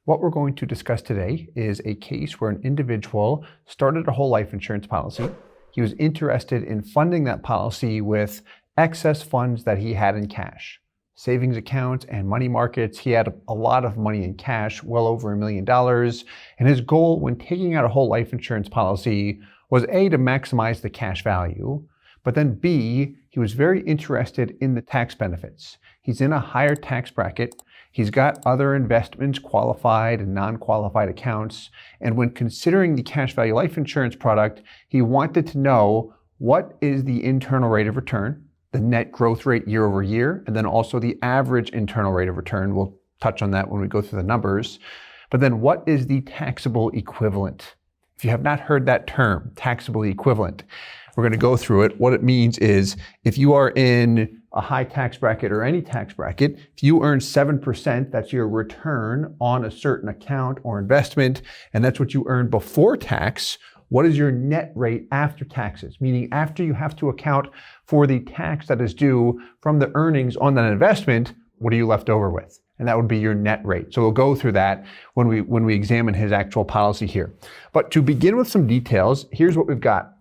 What we're going to discuss today is a case where an individual started a whole life insurance policy. He was interested in funding that policy with excess funds that he had in cash. Savings accounts and money markets. He had a lot of money in cash, well over $1 million. And his goal when taking out a whole life insurance policy was A, to maximize the cash value, but then B, he was very interested in the tax benefits. He's in a higher tax bracket. He's got other investments, qualified and non-qualified accounts. And when considering the cash value life insurance product, he wanted to know what is the internal rate of return, the net growth rate year over year, and then also the average internal rate of return. We'll touch on that when we go through the numbers. But then what is the taxable equivalent? If you have not heard that term, taxable equivalent, we're going to go through it. What it means is if you are in a high tax bracket or any tax bracket, if you earn 7%, that's your return on a certain account or investment, and that's what you earn before tax. What is your net rate after taxes? Meaning after you have to account for the tax that is due from the earnings on that investment, what are you left over with? And that would be your net rate. So we'll go through that when we examine his actual policy here. But to begin with some details, here's what we've got.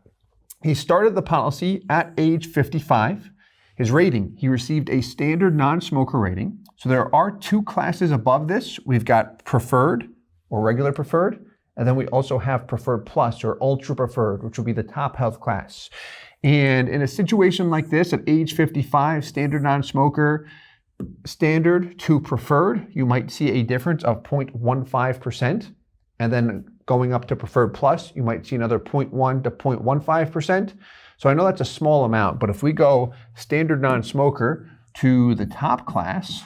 He started the policy at age 55. His rating, he received a standard non-smoker rating. So there are two classes above this. We've got preferred or regular preferred, and then we also have preferred plus or ultra preferred, which will be the top health class. And in a situation like this at age 55, standard non-smoker, standard to preferred, you might see a difference of 0.15%. And then going up to preferred plus, you might see another 0.1 to 0.15%. So I know that's a small amount, but if we go standard non-smoker to the top class,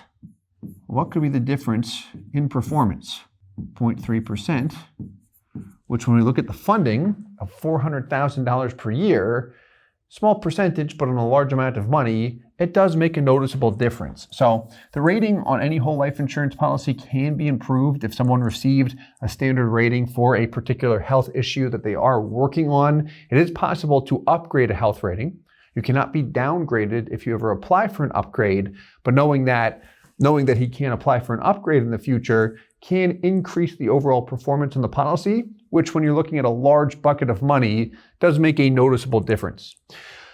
what could be the difference in performance? 0.3%, which when we look at the funding of $400,000 per year, small percentage, but on a large amount of money, it does make a noticeable difference. So the rating on any whole life insurance policy can be improved if someone received a standard rating for a particular health issue that they are working on. It is possible to upgrade a health rating. You cannot be downgraded if you ever apply for an upgrade, but knowing that he can apply for an upgrade in the future can increase the overall performance in the policy, which when you're looking at a large bucket of money does make a noticeable difference.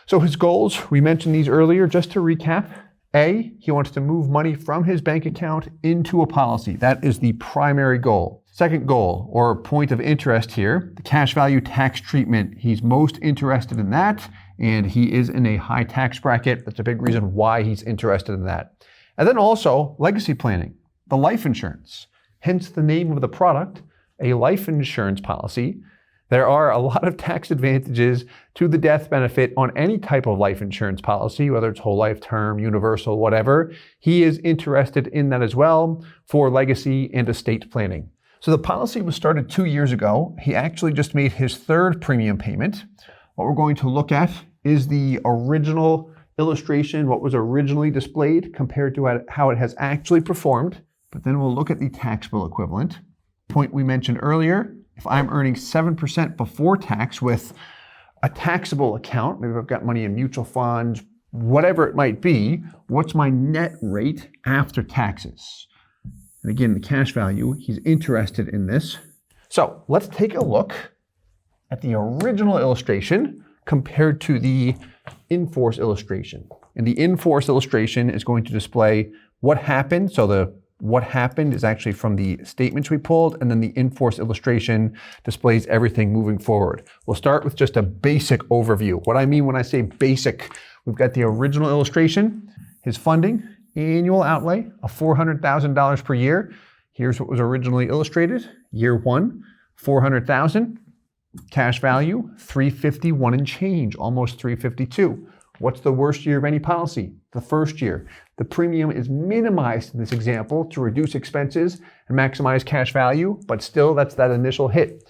So his goals, we mentioned these earlier, just to recap. A, he wants to move money from his bank account into a policy. That is the primary goal. Second goal, or point of interest here, the cash value tax treatment. He's most interested in that, and he is in a high tax bracket. That's a big reason why he's interested in that. And then also legacy planning, the life insurance, hence the name of the product, a life insurance policy. There are a lot of tax advantages to the death benefit on any type of life insurance policy, whether it's whole life, term, universal, whatever. He is interested in that as well for legacy and estate planning. So the policy was started 2 years ago. He actually just made his third premium payment. What we're going to look at is the original illustration, what was originally displayed compared to how it has actually performed. But then we'll look at the taxable equivalent. Point we mentioned earlier, if I'm earning 7% before tax with a taxable account, maybe I've got money in mutual funds, whatever it might be, what's my net rate after taxes? And again, the cash value, he's interested in this. So let's take a look at the original illustration compared to the in-force illustration. And the in-force illustration is going to display what happened. So what happened is actually from the statements we pulled, and then the in-force illustration displays everything moving forward. We'll start with just a basic overview. What I mean when I say basic, we've got the original illustration, his funding, annual outlay of $400,000 per year. Here's what was originally illustrated. Year one, $400,000. Cash value, $351 and change, almost $352. What's the worst year of any policy? The first year. The premium is minimized in this example to reduce expenses and maximize cash value, but still that's that initial hit.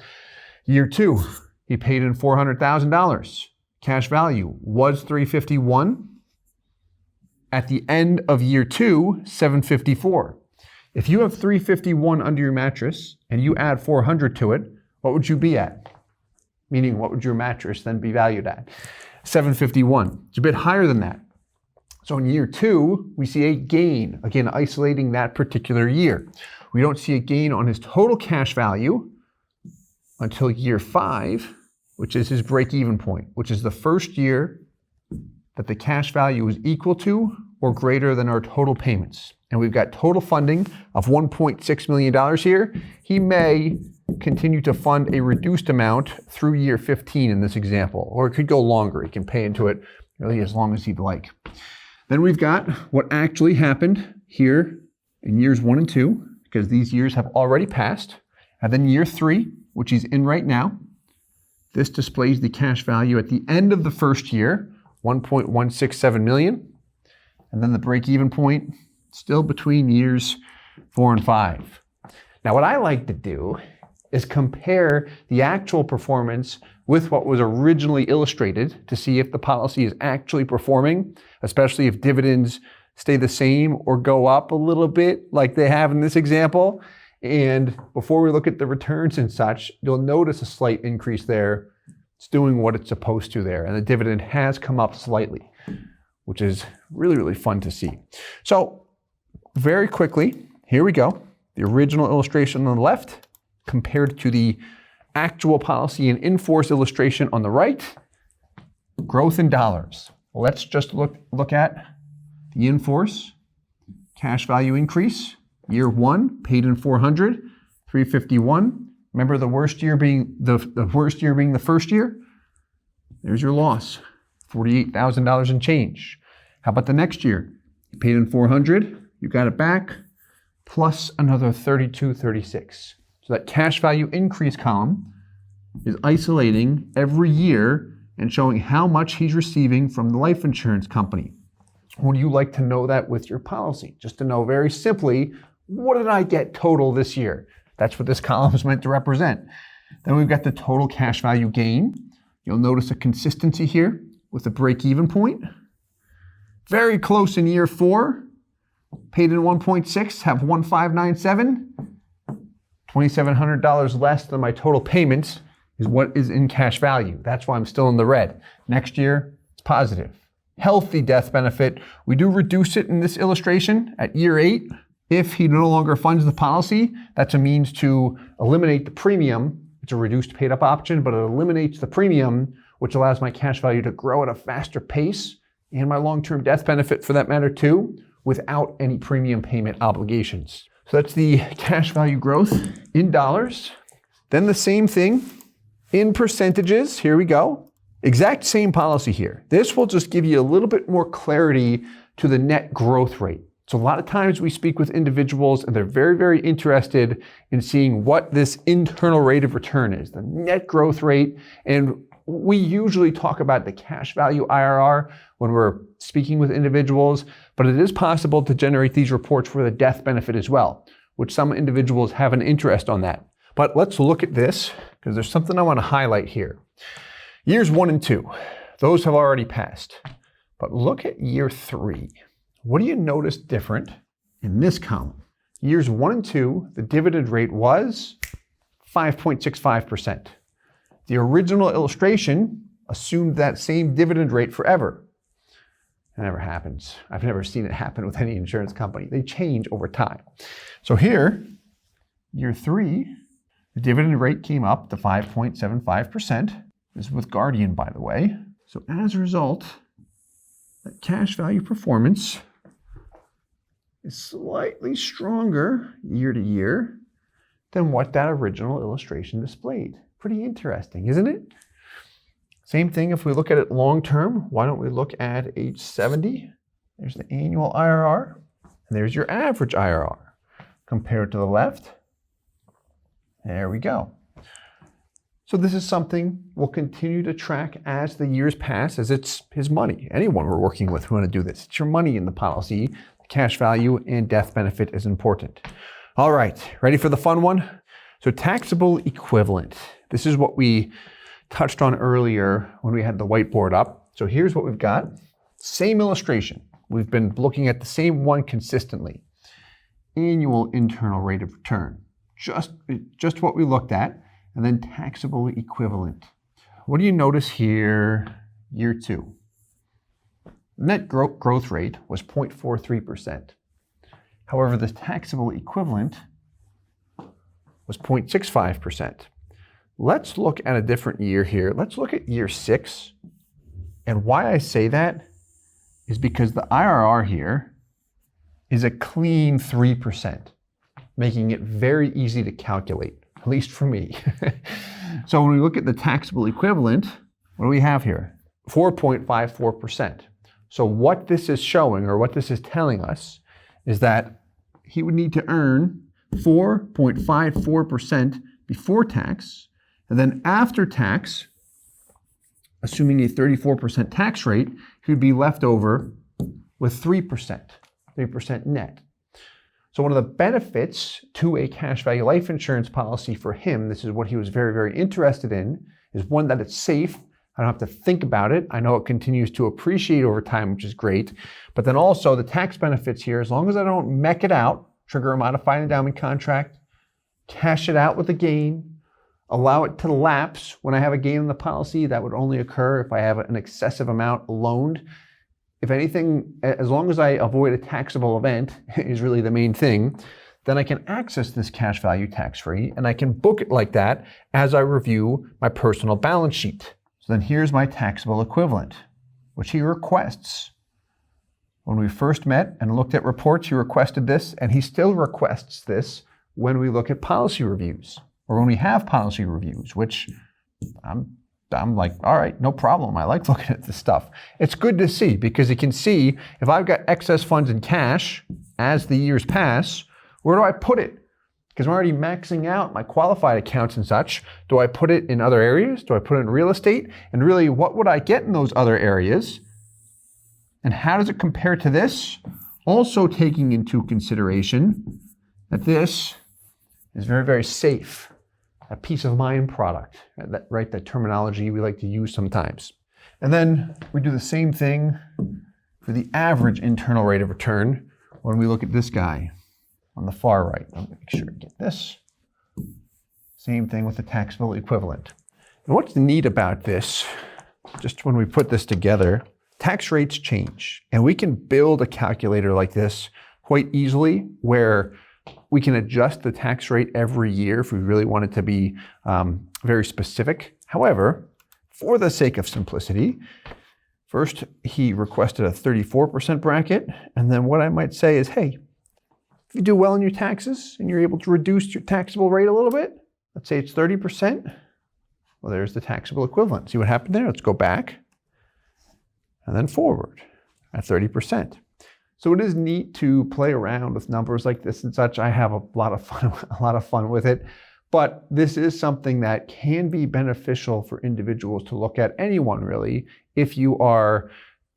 Year two, he paid in $400,000. Cash value was $351. At the end of year two, $754. If you have $351 under your mattress and you add $400 to it, what would you be at? Meaning, what would your mattress then be valued at? $751. It's a bit higher than that. So in year two, we see a gain, again, isolating that particular year. We don't see a gain on his total cash value until year 5, which is his break-even point, which is the first year that the cash value is equal to or greater than our total payments. And we've got total funding of $1.6 million here. He may continue to fund a reduced amount through year 15 in this example, or it could go longer. He can pay into it really as long as he'd like. Then we've got what actually happened here in years 1 and 2, because these years have already passed. And then year 3, which he's in right now, this displays the cash value at the end of the first year, $1.167 million. And then the break-even point, still between years 4 and 5. Now, what I like to do is compare the actual performance with what was originally illustrated to see if the policy is actually performing, especially if dividends stay the same or go up a little bit like they have in this example. And before we look at the returns and such, you'll notice a slight increase there. It's doing what it's supposed to there. And the dividend has come up slightly, which is really, really fun to see. So very quickly, here we go. The original illustration on the left compared to the actual policy and in-force illustration on the right. Growth in dollars. Let's just look at the in-force. Cash value increase. Year 1, paid in $400, $351. Remember the worst year being the worst year being the first year? There's your loss, $48,000 in change. How about the next year? You paid in $400, you got it back, plus another $32.36. So that cash value increase column is isolating every year and showing how much he's receiving from the life insurance company. Would you like to know that with your policy? Just to know very simply, what did I get total this year? That's what this column is meant to represent. Then we've got the total cash value gain. You'll notice a consistency here with a break-even point. Very close in year 4. Paid in 1.6, have 1,597. $2,700 less than my total payments is what is in cash value. That's why I'm still in the red. Next year, it's positive. Healthy death benefit. We do reduce it in this illustration at year 8. If he no longer funds the policy, that's a means to eliminate the premium. It's a reduced paid up option, but it eliminates the premium, which allows my cash value to grow at a faster pace and my long-term death benefit for that matter too, without any premium payment obligations. So that's the cash value growth in dollars. Then the same thing in percentages. Here we go. Exact same policy here. This will just give you a little bit more clarity to the net growth rate. So a lot of times we speak with individuals and they're very, very interested in seeing what this internal rate of return is, the net growth rate. And we usually talk about the cash value IRR when we're speaking with individuals, but it is possible to generate these reports for the death benefit as well, which some individuals have an interest on that. But let's look at this because there's something I want to highlight here. Years 1 and 2, those have already passed. But look at year 3. What do you notice different in this column? Years 1 and 2, the dividend rate was 5.65%. The original illustration assumed that same dividend rate forever. It never happens. I've never seen it happen with any insurance company. They change over time. So here, year 3, the dividend rate came up to 5.75%. This is with Guardian, by the way. So as a result, that cash value performance is slightly stronger year to year than what that original illustration displayed. Pretty interesting, isn't it? Same thing if we look at it long term. Why don't we look at age 70? There's the annual IRR, and there's your average IRR. Compared to the left, there we go. So this is something we'll continue to track as the years pass, as it's his money. Anyone we're working with who want to do this, it's your money in the policy. The cash value and death benefit is important. All right, ready for the fun one? So taxable equivalent. This is what we touched on earlier when we had the whiteboard up. So here's what we've got. Same illustration. We've been looking at the same one consistently. Annual internal rate of return. Just what we looked at. And then taxable equivalent. What do you notice here, year 2? Net growth rate was 0.43%. However, the taxable equivalent was 0.65%. Let's look at a different year here. Let's look at year 6. And why I say that is because the IRR here is a clean 3%, making it very easy to calculate, at least for me. So when we look at the taxable equivalent, what do we have here? 4.54%. So what this is showing, or what this is telling us, is that he would need to earn 4.54% before tax, and then after tax, assuming a 34% tax rate, he would be left over with 3% net. So one of the benefits to a cash value life insurance policy for him, this is what he was very, very interested in, is one, that it's safe. I don't have to think about it. I know it continues to appreciate over time, which is great. But then also the tax benefits here, as long as I don't mech it out, trigger a modified endowment contract, cash it out with a gain, allow it to lapse when I have a gain in the policy, that would only occur if I have an excessive amount loaned. If anything, as long as I avoid a taxable event is really the main thing, then I can access this cash value tax-free, and I can book it like that as I review my personal balance sheet. So then here's my taxable equivalent, which he requests. When we first met and looked at reports, he requested this, and he still requests this when we look at policy reviews, or when we have policy reviews, which I'm like, all right, no problem. I like looking at this stuff. It's good to see, because you can see if I've got excess funds in cash as the years pass, where do I put it? Because I'm already maxing out my qualified accounts and such. Do I put it in other areas? Do I put it in real estate? And really, what would I get in those other areas? And how does it compare to this? Also taking into consideration that this is very, very safe. A peace of mind product, that terminology we like to use sometimes. And then we do the same thing for the average internal rate of return when we look at this guy on the far right. Let me make sure I get this. Same thing with the taxable equivalent. And what's neat about this, just when we put this together, tax rates change. And we can build a calculator like this quite easily, where we can adjust the tax rate every year if we really want it to be very specific. However, for the sake of simplicity, first he requested a 34% bracket, and then what I might say is, hey, if you do well in your taxes and you're able to reduce your taxable rate a little bit, let's say it's 30%, well, there's the taxable equivalent. See what happened there? Let's go back and then forward at 30%. So it is neat to play around with numbers like this and such. I have a lot of fun with it. But this is something that can be beneficial for individuals to look at, anyone really, if you are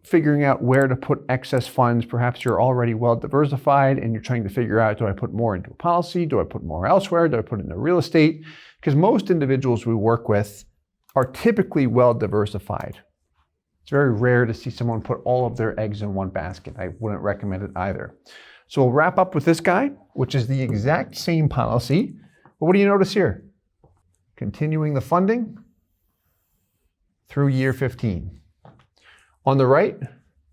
figuring out where to put excess funds. Perhaps you're already well diversified and you're trying to figure out, do I put more into a policy? Do I put more elsewhere? Do I put it into real estate? Because most individuals we work with are typically well diversified. It's very rare to see someone put all of their eggs in one basket. I wouldn't recommend it either. So we'll wrap up with this guy, which is the exact same policy. But what do you notice here? Continuing the funding through year 15. On the right,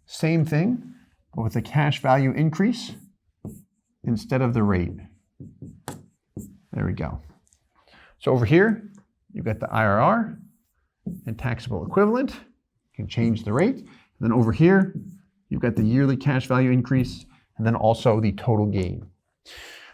same thing, but with a cash value increase instead of the rate. There we go. So over here, you've got the IRR and taxable equivalent. You can change the rate. And then over here, you've got the yearly cash value increase, and then also the total gain.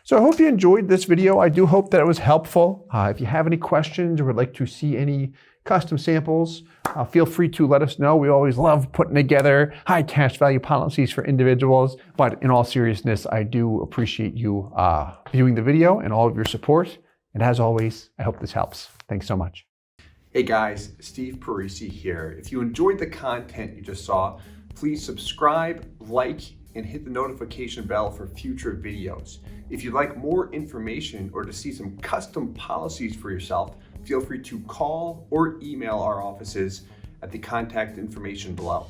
So I hope you enjoyed this video. I do hope that it was helpful. If you have any questions or would like to see any custom samples, feel free to let us know. We always love putting together high cash value policies for individuals. But in all seriousness, I do appreciate you viewing the video and all of your support. And as always, I hope this helps. Thanks so much. Hey guys, Steve Parisi here. If you enjoyed the content you just saw, please subscribe, like, and hit the notification bell for future videos. If you'd like more information or to see some custom policies for yourself, feel free to call or email our offices at the contact information below.